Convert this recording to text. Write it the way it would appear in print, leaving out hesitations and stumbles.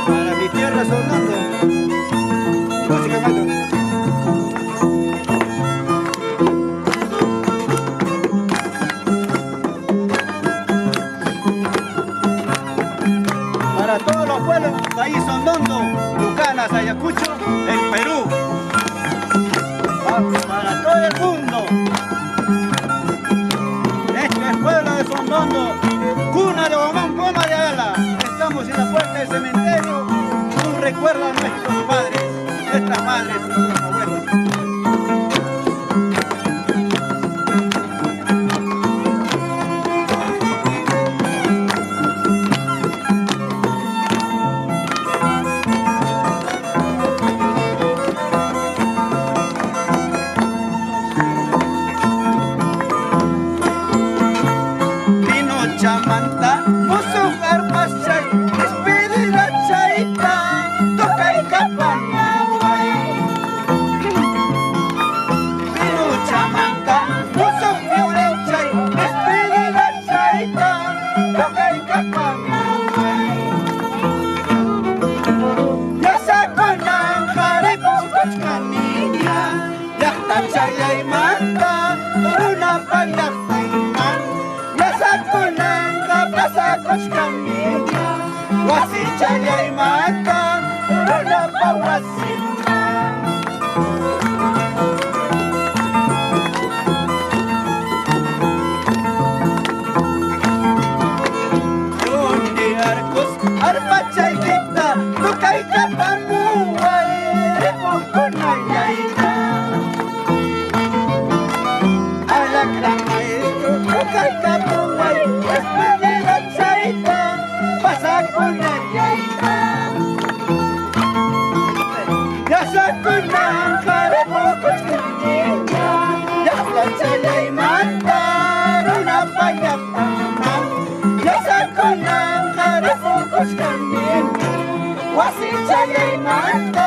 Para mi tierra sonando. Música, maestro. Para todos los pueblos, país sonando, Lucanas, Ayacucho, el Perú. Para todo el mundo. Este es el pueblo de Sondondo, cuna de Guamán, Poma de Ala. Estamos en la puerta del cementerio. Nos recuerda a nuestros padres, nuestras madres y nuestros abuelos. Chamanta, musuh arpasay, espirira chaita, tokay kapanaway. Pino chamanta, musuh violensay, espirira chaita, tokay kapanaway. Yasa ko ng karipos kanina, yakta chayay mata, turuna paglaktayman. Ko nang kapasakos kami wasi chayay mata wala pa wasin na Yundi arcos arpachay kita tukay kapamuay repong kunayay na alak lang maestro tukay kapamuay Wasi chayay mata